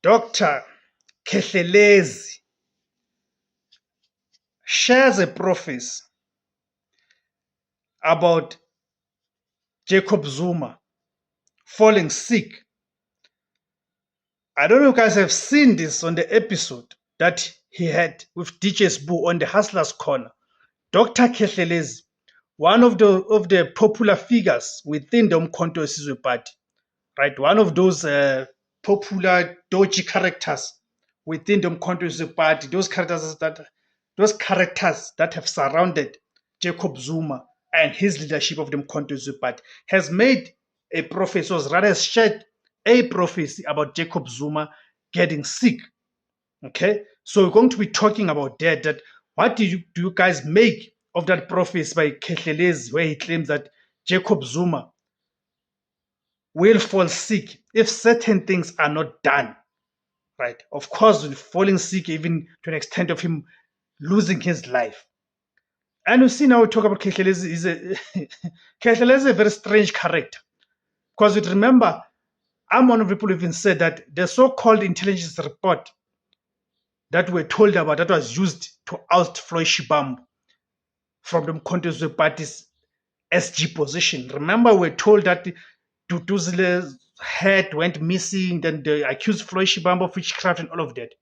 Dr. Kehlelezi shares a prophecy about Jacob Zuma falling sick. I don't know if you guys have seen this on the episode that he had with DJ Sbu on the Hustlers Corner. Dr. Kehlelezi, one of the popular figures within the Umkhonto weSizwe Party, right? One of those popular dodgy characters within the Umkhonto weSizwe Party, those characters that have surrounded Jacob Zuma and his leadership of the Umkhonto weSizwe Party, has made a prophecy, or rather shared a prophecy about Jacob Zuma getting sick. Okay, so we're going to be talking about that. What do you guys make of that prophecy by Kehlelezi, where he claims that Jacob Zuma will fall sick if certain things are not done, right? Of course, falling sick even to an extent of him losing his life. And you see now we talk about Kehlelezi. Kehlelezi is a very strange character, because you remember, I'm one of the people who even said that the so-called intelligence report that we're told about, that was used to oust Floyd Shibambu from the Umkhonto weSizwe Party's SG position. Remember, we're told that Duduzile's head went missing, then they accused Floyd Shibambu of witchcraft and all of that.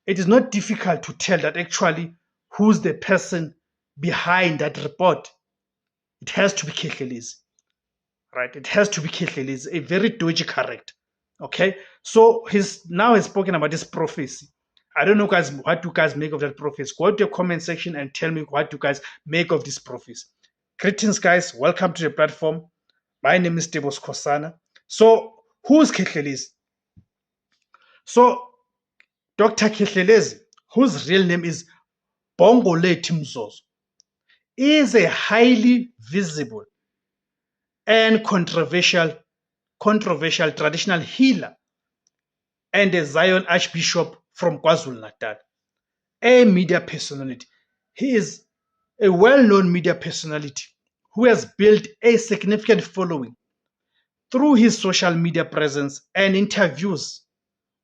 It is not difficult to tell that actually who's the person behind that report. It has to be Kehlelezi, right? It has to be Kehlelezi, a very dodgy character. Okay, so he's spoken about this prophecy. I don't know, guys, what you guys make of that prophecy. Go to the comment section and tell me what you guys make of this prophecy. Greetings, guys. Welcome to the platform. My name is Tebos Kosana. So, who's Kehlelezi? So, Dr. Kehlelezi, whose real name is Bongolethi Mzozo, is a highly visible and controversial traditional healer and a Zion Archbishop from KwaZulu-Natal, a media personality. He is a well-known media personality who has built a significant following through his social media presence and interviews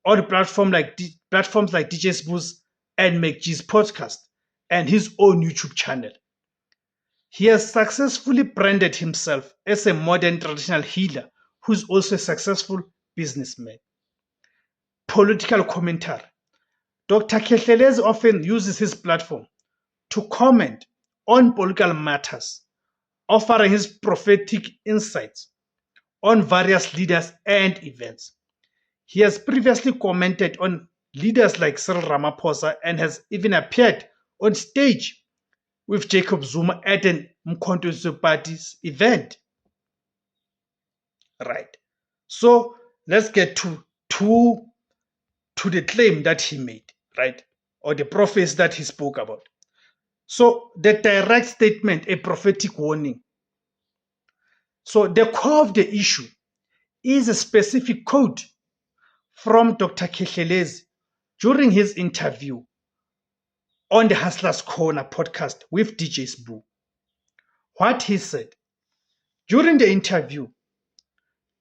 on platforms like DJ Sbu's and McGee's podcast and his own YouTube channel. He has successfully branded himself as a modern traditional healer who is also a successful businessman. Political commentary. Dr. Kehlelezi often uses his platform to comment on political matters, offering his prophetic insights on various leaders and events. He has previously commented on leaders like Cyril Ramaphosa and has even appeared on stage with Jacob Zuma at an Umkhonto weSizwe Party's event. Right. So let's get to the claim that he made, right? Or the prophecy that he spoke about. So the direct statement, a prophetic warning. So the core of the issue is a specific quote from Dr. Kehlelezi during his interview on the Hustlers Corner podcast with DJ Sbu. What he said during the interview,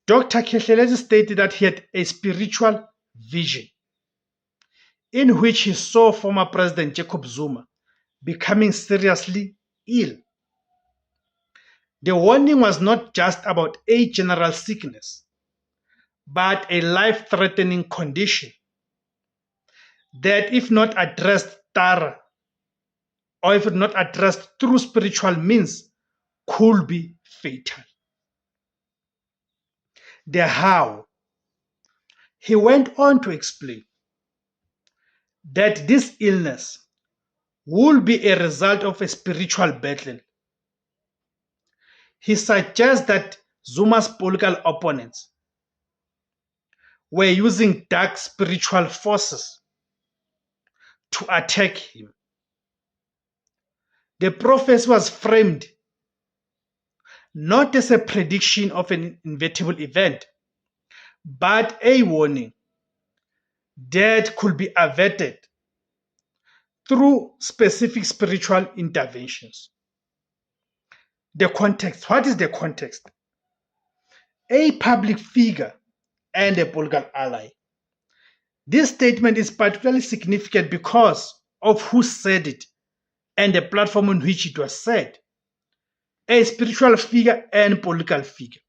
Dr. Kehlelezi stated that he had a spiritual vision in which he saw former President Jacob Zuma becoming seriously ill. The warning was not just about a general sickness, but a life-threatening condition that, if not addressed thorough, or if not addressed through spiritual means, could be fatal. The how. He went on to explain that this illness will be a result of a spiritual battle. He suggests that Zuma's political opponents were using dark spiritual forces to attack him. The prophecy was framed not as a prediction of an inevitable event, but a warning that could be averted through specific spiritual interventions. The context. What is the context? A public figure and a political ally This statement is particularly significant because of who said it and the platform on which it was said. A spiritual figure and political figure.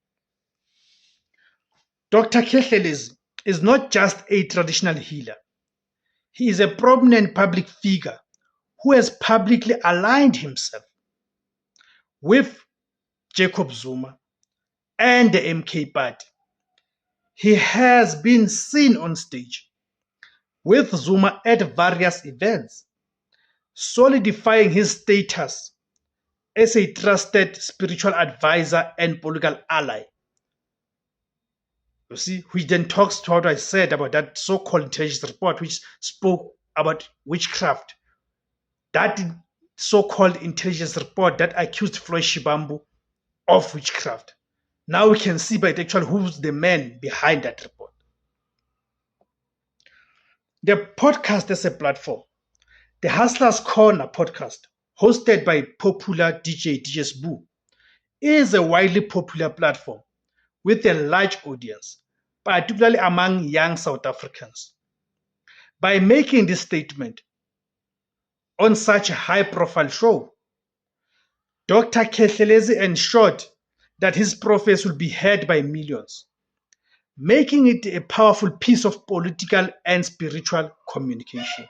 Dr. Khethelezi is not just a traditional healer. He is a prominent public figure who has publicly aligned himself with Jacob Zuma and the MK party. He has been seen on stage with Zuma at various events, solidifying his status as a trusted spiritual advisor and political ally. You see, which then talks to what I said about that so-called intelligence report, which spoke about witchcraft. That so-called intelligence report that accused Floyd Shivambu of witchcraft. Now we can see by the actual who's the man behind that report. The podcast as a platform, the Hustlers Corner podcast, hosted by popular DJ Sbu, is a widely popular platform with a large audience, particularly among young South Africans. By making this statement on such a high-profile show, Dr. Khethelezi ensured that his prophecy will be heard by millions, making it a powerful piece of political and spiritual communication.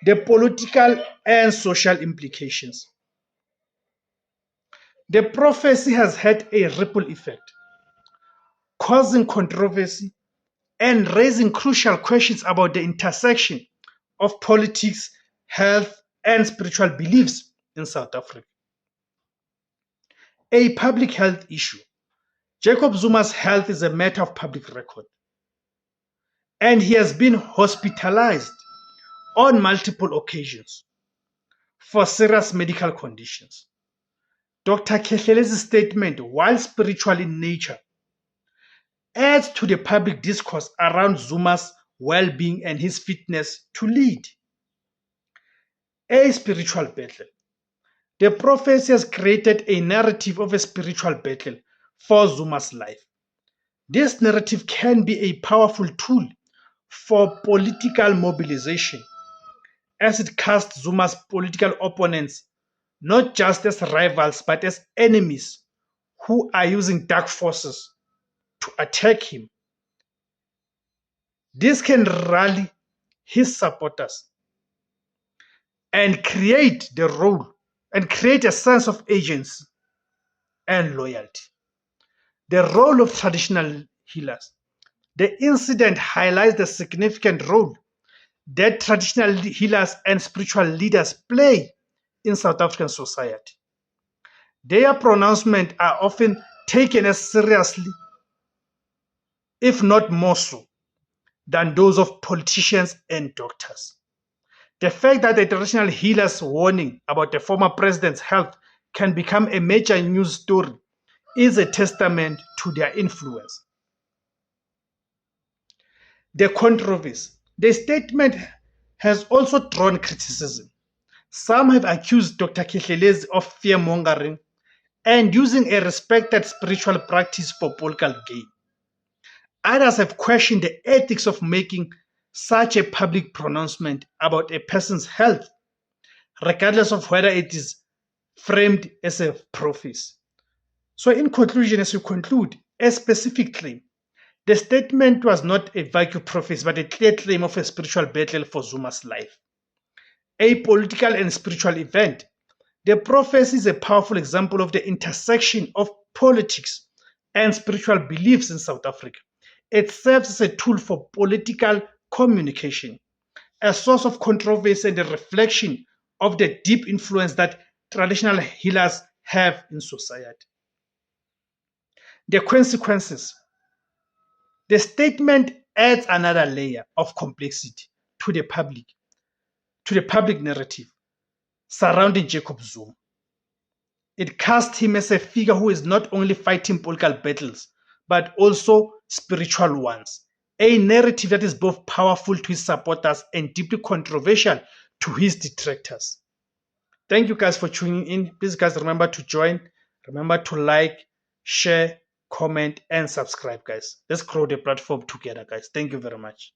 The political and social implications. The prophecy has had a ripple effect, causing controversy and raising crucial questions about the intersection of politics, health, and spiritual beliefs in South Africa. A public health issue. Jacob Zuma's health is a matter of public record, and he has been hospitalized on multiple occasions for serious medical conditions. Dr. Khethelez's statement, while spiritual in nature, adds to the public discourse around Zuma's well-being and his fitness to lead. A spiritual battle. The prophecy has created a narrative of a spiritual battle for Zuma's life. This narrative can be a powerful tool for political mobilization, as it casts Zuma's political opponents not just as rivals but as enemies who are using dark forces to attack him. This can rally his supporters and create a sense of agency and loyalty. The role of traditional healers. The incident highlights the significant role that traditional healers and spiritual leaders play in South African society. Their pronouncements are often taken as seriously, if not more so, than those of politicians and doctors. The fact that a traditional healer's warning about the former president's health can become a major news story is a testament to their influence. The controversy. The statement has also drawn criticism. Some have accused Dr. Khethelezi of fear-mongering and using a respected spiritual practice for political gain. Others have questioned the ethics of making such a public pronouncement about a person's health, regardless of whether it is framed as a prophecy. So in conclusion, as we conclude, a specific claim. The statement was not a vague prophecy, but a clear claim of a spiritual battle for Zuma's life. A political and spiritual event. The prophecy is a powerful example of the intersection of politics and spiritual beliefs in South Africa. It serves as a tool for political communication, a source of controversy and a reflection of the deep influence that traditional healers have in society. The consequences. The statement adds another layer of complexity to the public narrative surrounding Jacob Zuma. It casts him as a figure who is not only fighting political battles, but also spiritual ones. A narrative that is both powerful to his supporters and deeply controversial to his detractors. Thank you guys for tuning in. Please guys remember to join. Remember to like, share, comment, and subscribe, guys. Let's grow the platform together, guys. Thank you very much.